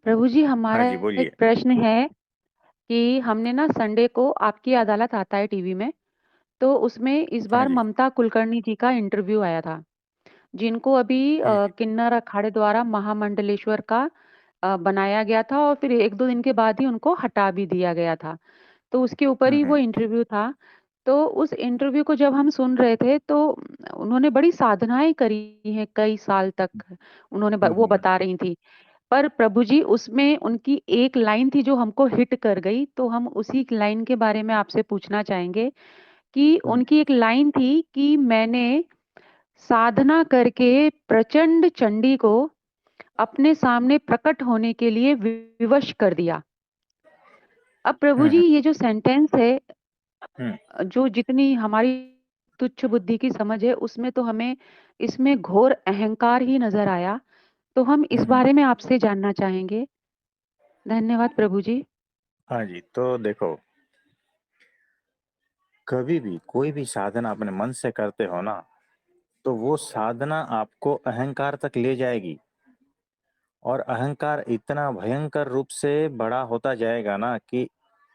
प्रभु जी, हाँ हमारा जी, एक बोलिए। प्रश्न है कि हमने ना संडे को आपकी अदालत आता है टीवी में, तो उसमें इस हाँ बार जी। ममता कुलकर्णी जी का इंटरव्यू आया था, जिनको अभी जी, किन्नर अखाड़े द्वारा महामंडलेश्वर का बनाया गया था और फिर 1-2 दिन के बाद ही उनको हटा भी दिया गया था। तो उसके ऊपर ही वो हम्म, इंटरव्यू था। तो उस इंटरव्यू को जब हम सुन रहे थे तो उन्होंने बड़ी साधनाएँ करी हैं कई साल तक, उन्होंने ब हम्म, वो बता रही थीं। पर प्रभु जी उसमें उनकी एक लाइन थी जो हमको हिट कर गई, तो हम उसी लाइन के बारे में आपसे पूछना चाहेंगे कि हम्म, उनकी एक लाइन थी कि मैंने साधना करके प्रचंड चंडी को अपने सामने प्रकट होने के लिए विवश कर दिया। अब प्रभु जी हम्म, ये जो सेंटेंस है, हम्म, जो जितनी हमारी तुच्छ बुद्धि की समझ है उसमें तो हमें इसमें घोर अहंकार ही नज़र आया। तो हम इस हम्म। बारे में आपसे जानना चाहेंगे। धन्यवाद प्रभु जी। हाँ जी, तो देखो, कभी भी कोई भी साधना अपने मन से करते हो ना, तो वो साधना आपको अहंकार तक ले जाएगी। और अहंकार इतना भयंकर रूप से बड़ा होता जाएगा ना कि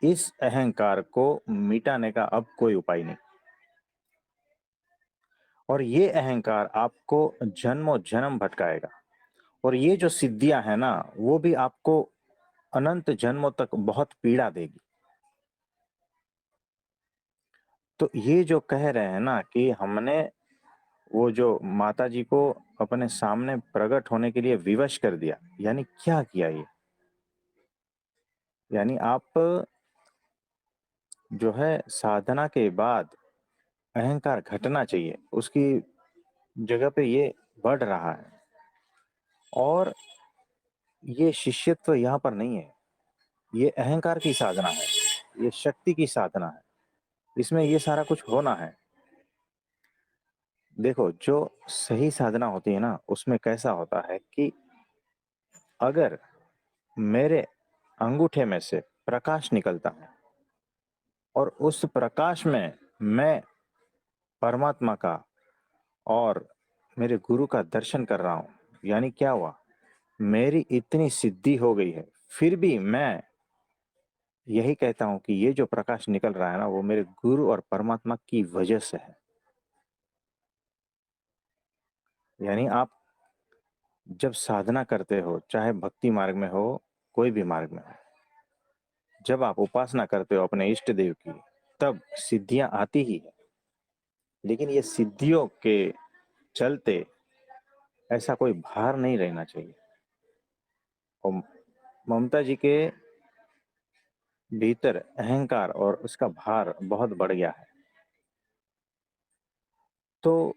इस अहंकार को मिटाने का अब कोई उपाय नहीं। और ये अहंकार आपको जन्मों जन्म भटकाएगा। और ये जो सिद्धियां है ना, वो भी आपको अनंत जन्मों तक बहुत पीड़ा देगी। तो ये जो कह रहे हैं ना कि हमने वो जो माता जी को अपने सामने प्रकट होने के लिए विवश कर दिया, यानी क्या किया ये? यानी आप जो है साधना के बाद अहंकार घटना चाहिए, उसकी जगह पे ये बढ़ रहा है। और ये शिष्यत्व यहाँ पर नहीं है, ये अहंकार की साधना है, ये शक्ति की साधना है। इसमें ये सारा कुछ होना है। देखो, जो सही साधना होती है ना, उसमें कैसा होता है कि अगर मेरे अंगूठे में से प्रकाश निकलता है और उस प्रकाश में मैं परमात्मा का और मेरे गुरु का दर्शन कर रहा हूं, यानी क्या हुआ? मेरी इतनी सिद्धि हो गई है, फिर भी मैं यही कहता हूं कि ये जो प्रकाश निकल रहा है ना, वो मेरे गुरु और परमात्मा की वजह से है। यानी आप जब साधना करते हो, चाहे भक्ति मार्ग में हो, कोई भी मार्ग में हो, जब आप उपासना करते हो अपने इष्ट देव की, तब सिद्धियां आती ही है। लेकिन ये सिद्धियों के चलते ऐसा कोई भार नहीं रहना चाहिए। और ममता जी के भीतर अहंकार और उसका भार बहुत बढ़ गया है। तो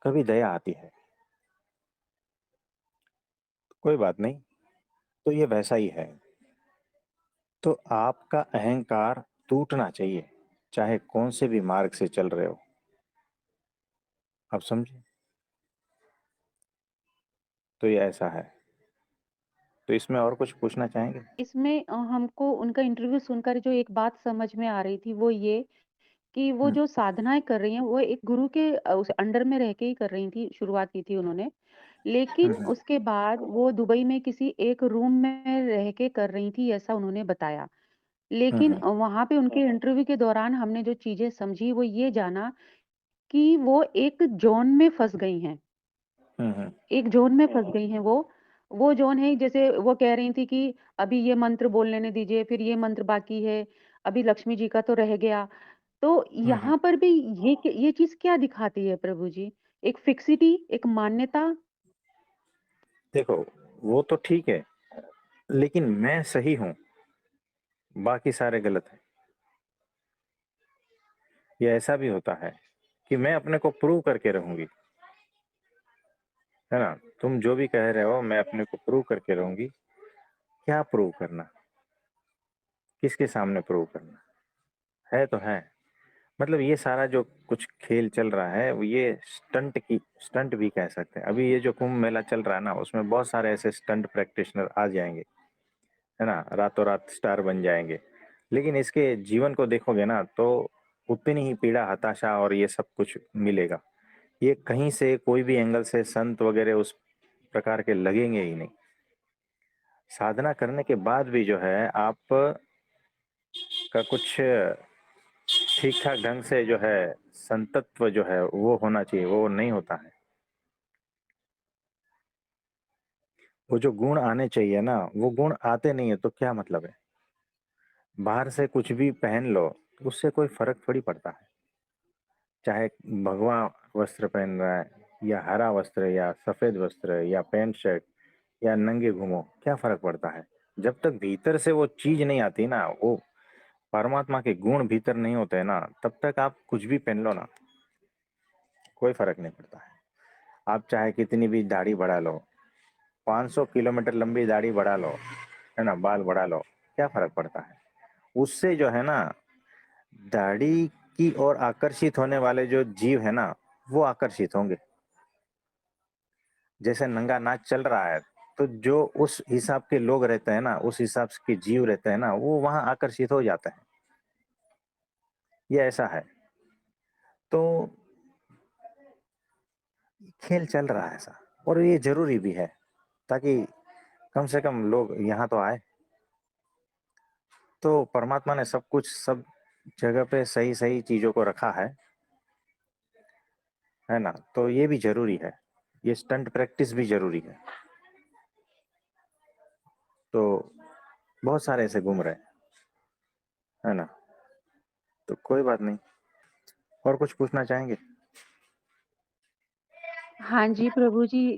कभी दया आती है, कोई बात नहीं, तो ये वैसा ही है। तो आपका अहंकार टूटना चाहिए, चाहे कौन से भी मार्ग से चल रहे हो। आप समझे? तो ये ऐसा है। तो इसमें और कुछ पूछना चाहेंगे? इसमें हमको उनका इंटरव्यू सुनकर जो एक बात समझ में आ रही थी वो ये कि वो हम्म, जो साधनाएँ कर रही हैं वो एक गुरु के उस अंडर में रह के ही कर रही थी, शुरुआत की थी उन्होंने। लेकिन हम्म, उसके बाद वो दुबई में किसी एक रूम में रह के कर रही थी ऐसा उन्होंने बताया। हम्म, लेकिन वहाँ पे उनके इंटरव्यू के दौरान हमने जो चीज़ें समझी वो ये जाना कि वो एक ज़ोन में फँस गई हैं। हम्म, हम्म, एक ज़ोन में फँस गई हैं वो। वो ज़ोन है जैसे वो कह रही थी कि अभी ये मंत्र बोल लेने दीजिए, फिर ये मंत्र बाकी है, अभी लक्ष्मी जी का तो रह गया। तो हम्म। यहाँ पर भी ये चीज़ क्या दिखाती है प्रभु जी? एक फिक्सिटी, एक मान्यता। देखो, वो तो ठीक है, लेकिन मैं सही हूँ, बाकी सारे गलत हैं। ये ऐसा भी होता है कि मैं अपने को प्रूव करके रहूंगी, है ना? तुम जो भी कह रहे हो, मैं अपने को प्रूव करके रहूंगी। क्या प्रूव करना? किसके सामने प्रूव करना? है तो है। मतलब ये सारा जो कुछ खेल चल रहा है, वो ये स्टंट भी कह सकते हैं। अभी ये जो कुंभ मेला चल रहा है ना, उसमें बहुत सारे ऐसे स्टंट प्रैक्टिशनर आ जाएंगे, है ना, रातों रात स्टार बन जाएंगे। लेकिन इसके जीवन को देखोगे ना, तो उतनी ही पीड़ा, हताशा और ये सब कुछ मिलेगा। ये कहीं से कोई भी एंगल से संत वगैरह उस प्रकार के लगेंगे ही नहीं। साधना करने के बाद भी जो है आप का कुछ ठीक ठाक ढंग से जो है संतत्व जो है वो होना चाहिए, वो नहीं होता है। वो जो गुण आने चाहिए ना, वो गुण आते नहीं है, तो क्या मतलब है? बाहर से कुछ भी पहन लो, उससे कोई फर्क थोड़ी पड़ता है। चाहे भगवा वस्त्र पहन रहा है, या हरा वस्त्र, या सफेद वस्त्र, या पैंट शर्ट, या नंगे घूमो, क्या फर्क पड़ता है? जब तक भीतर से वो चीज नहीं आती ना, वो परमात्मा के गुण भीतर नहीं होते हैं ना, तब तक आप कुछ भी पहन लो ना, कोई फर्क नहीं पड़ता है। आप चाहे कितनी भी दाढ़ी बढ़ा लो, 500 किलोमीटर लंबी दाढ़ी बढ़ा लो, है ना, बाल बढ़ा लो, क्या फर्क पड़ता है? उससे जो है ना, दाढ़ी की ओर आकर्षित होने वाले जो जीव है ना, वो आकर्षित होंगे। जैसे नंगा नाच चल रहा है, तो जो उस हिसाब के लोग रहते हैं ना, उस हिसाब के जीव रहते हैं ना, वो वहां आकर्षित हो जाते हैं। ये ऐसा है। तो खेल चल रहा है ऐसा, और ये जरूरी भी है, ताकि कम से कम लोग यहाँ तो आए। तो परमात्मा ने सब कुछ सब जगह पे सही सही चीजों को रखा है ना, तो ये भी जरूरी है। ये स्टंट प्रैक्टिस भी जरूरी है। तो बहुत सारे ऐसे घूम रहे हैं, है ना, तो कोई बात नहीं। और कुछ पूछना चाहेंगे? हाँ जी, प्रभु जी,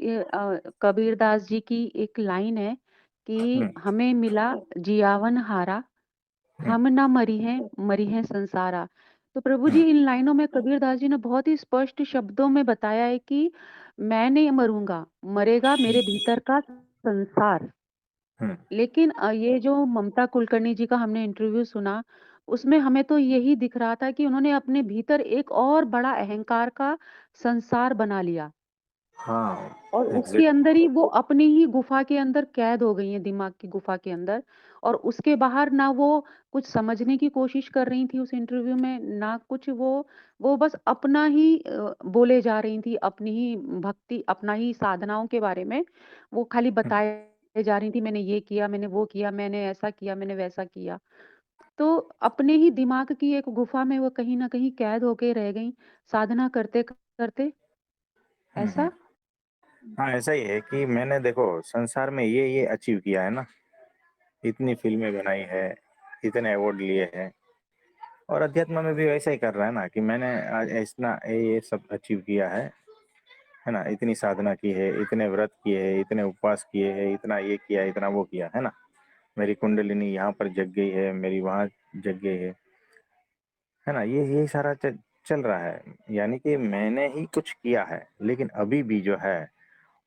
कबीरदास जी की एक लाइन है कि हम्म। हमें मिला जियावन हारा, हम्म। हम ना मरी हैं संसारा। तो प्रभु जी, हम्म। इन लाइनों में कबीरदास जी ने बहुत ही स्पष्ट शब्दों में बताया है कि मैं नहीं मरूंगा, मरेगा मेरे भीतर का संसार। हम्म। लेकिन ये जो ममता कुलकर्णी जी का हमने इंटरव्यू सुना, उसमें हमें तो यही दिख रहा था कि उन्होंने अपने भीतर एक और बड़ा अहंकार का संसार बना लिया। हाँ, और उसके एग्जैक्ट। अंदर ही वो अपनी ही गुफा के अंदर कैद हो गई हैं, दिमाग की गुफा के अंदर। और उसके बाहर ना वो कुछ समझने की कोशिश कर रही थी उस इंटरव्यू में, ना कुछ वो बस अपना ही बोले जा रही थी, अपनी ही भक्ति, अपना ही साधनाओं के बारे में वो खाली बताए जा रही थी, मैंने ये किया, मैंने वो किया, मैंने ऐसा किया, मैंने वैसा किया। तो अपने ही दिमाग की एक गुफा में वो कहीं न कहीं कैद होके रह गईं, साधना करते-करते। हम्म। ऐसा? हाँ, ऐसा ही है कि मैंने देखो संसार में ये अचीव किया है ना, इतनी फिल्में बनाई है, इतने अवार्ड लिए हैं, और अध्यात्म में भी वैसा ही कर रहा है ना, कि मैंने आज ऐसा ये सब अचीव किया है ना, इतनी साधना की है, इतने व्रत किए हैं, इतने उपवास किए हैं, इतना ये किया, इतना वो किया, है ना। मेरी कुंडलिनी यहाँ पर जग गई है, मेरी वहाँ जग गई है ना, ये सारा चल रहा है। यानी कि मैंने ही कुछ किया है, लेकिन अभी भी जो है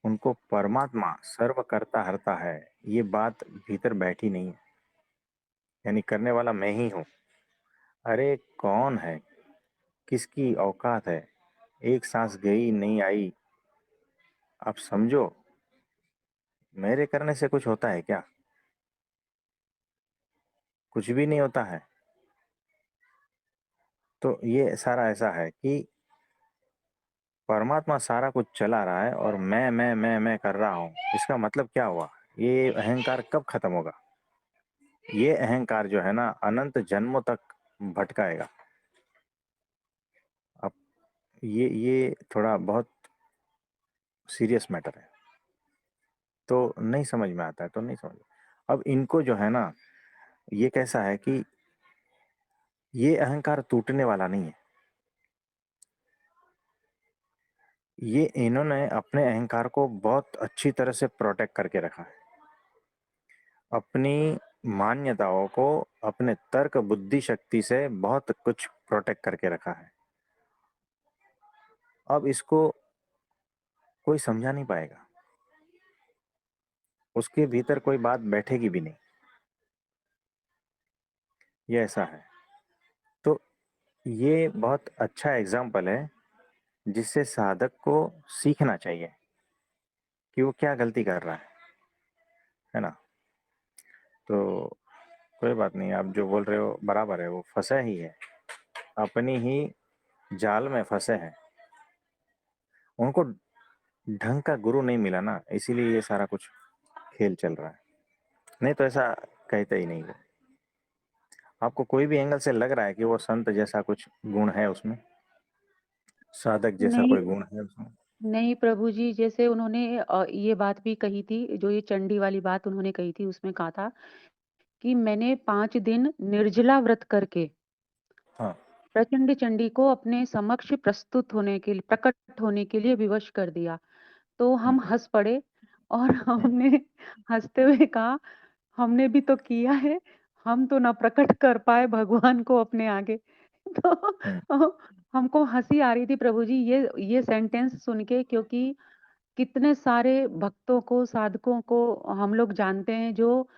उनको परमात्मा सर्व करता हरता है, ये बात भीतर बैठी नहीं है। यानी करने वाला मैं ही हूँ। अरे कौन है, किसकी औकात है, एक सांस गई नहीं आई, आप समझो, मेरे करने से कुछ होता है क्या? कुछ भी नहीं होता है। तो ये सारा ऐसा है कि परमात्मा सारा कुछ चला रहा है, और मैं कर रहा हूँ। इसका मतलब क्या हुआ? ये अहंकार कब खत्म होगा? ये अहंकार जो है ना, अनंत जन्मों तक भटकाएगा। अब ये थोड़ा बहुत सीरियस मैटर है। तो नहीं समझ में आता है तो नहीं समझ। अब इनको जो है ना, ये कैसा है कि ये अहंकार टूटने वाला नहीं है। ये इन्होंने अपने अहंकार को बहुत अच्छी तरह से प्रोटेक्ट करके रखा है, अपनी मान्यताओं को, अपने तर्क बुद्धि शक्ति से बहुत कुछ प्रोटेक्ट करके रखा है। अब इसको कोई समझा नहीं पाएगा, उसके भीतर कोई बात बैठेगी भी नहीं। ये ऐसा है। तो ये बहुत अच्छा एग्जाम्पल है, जिससे साधक को सीखना चाहिए कि वो क्या गलती कर रहा है ना। तो कोई बात नहीं, आप जो बोल रहे हो बराबर है, वो फंसे ही है, अपनी ही जाल में फंसे हैं। उनको ढंग का गुरु नहीं मिला ना, इसीलिए ये सारा कुछ खेल चल रहा है। नहीं तो ऐसा कहते ही नहीं वो। आपको कोई भी एंगल से लग रहा है कि वो संत जैसा कुछ गुण है उसमें, साधक जैसा नहीं, कोई गुण है उसमें? नहीं प्रभु जी, जैसे उन्होंने ये बात भी कही थी, जो ये चंडी वाली बात उन्होंने कही थी, उसमें कहा था कि मैंने 5 दिन निर्जला व्रत करके हाँ। प्रचंड चंडी को अपने समक्ष प्रस्तुत होने के लिए, प्रकट होने के लिए विवश कर दिया। तो हम्म, हम हँस पड़े और हम्म, हमने हँसते हुए कहा, हमने भी तो किया है, हम तो ना प्रकट कर पाए भगवान को अपने आगे। तो हम्म, हमको हँसी आ रही थी प्रभु जी ये सेंटेंस सुन के, क्योंकि कितने सारे भक्तों को, साधकों को हम लोग जानते हैं जो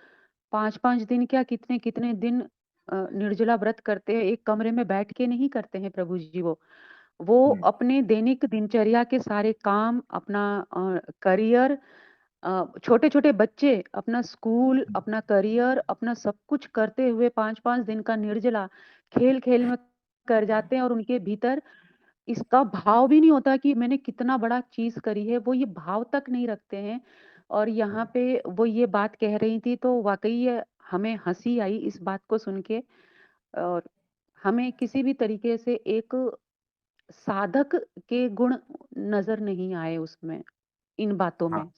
5-5 दिन क्या कितने-कितने दिन निर्जला व्रत करते हैं, एक कमरे में बैठ के नहीं करते हैं प्रभु जी वो। वो हम्म, अपने दैनिक दिनचर्या के सारे काम, अपना करियर, छोटे-छोटे बच्चे, अपना स्कूल, हम्म, अपना करियर, अपना सब कुछ करते हुए 5-5 दिन का निर्जला खेल-खेल में कर जाते हैं और उनके भीतर इसका भाव भी नहीं होता कि मैंने कितना बड़ा चीज़ करी है, वो ये भाव तक नहीं रखते हैं। और यहाँ पे वो ये बात कह रही थी तो वाक़ई ये हमें हँसी आई इस बात को सुन के, और हमें किसी भी तरीके से एक साधक के गुण नज़र नहीं आए उसमें, इन बातों हाँ। में।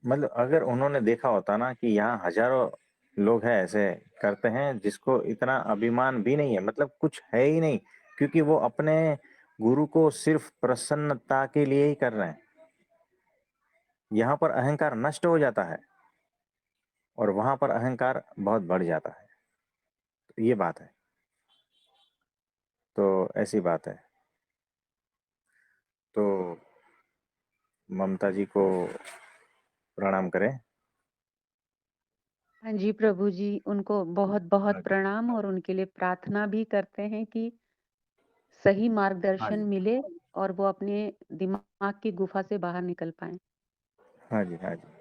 मतलब अगर उन्होंने देखा होता ना कि यहाँ हजारों लोग हैं ऐसे करते हैं जिसको इतना अभिमान भी नहीं है, मतलब कुछ है ही नहीं, क्योंकि वो अपने गुरु को सिर्फ प्रसन्नता के लिए ही कर रहे हैं। यहाँ पर अहंकार नष्ट हो जाता है और वहां पर अहंकार बहुत बढ़ जाता है। तो ये बात है। तो ऐसी बात है। तो ममता जी को प्रणाम करें। हाँ जी, प्रभु जी, उनको बहुत-बहुत हाँ जी। प्रणाम, और उनके लिए प्रार्थना भी करते हैं कि सही हाँ मार्गदर्शन जी। मिले और वो अपने दिमाग की गुफ़ा से बाहर निकल पाएँ। हाँ जी। हाँ जी।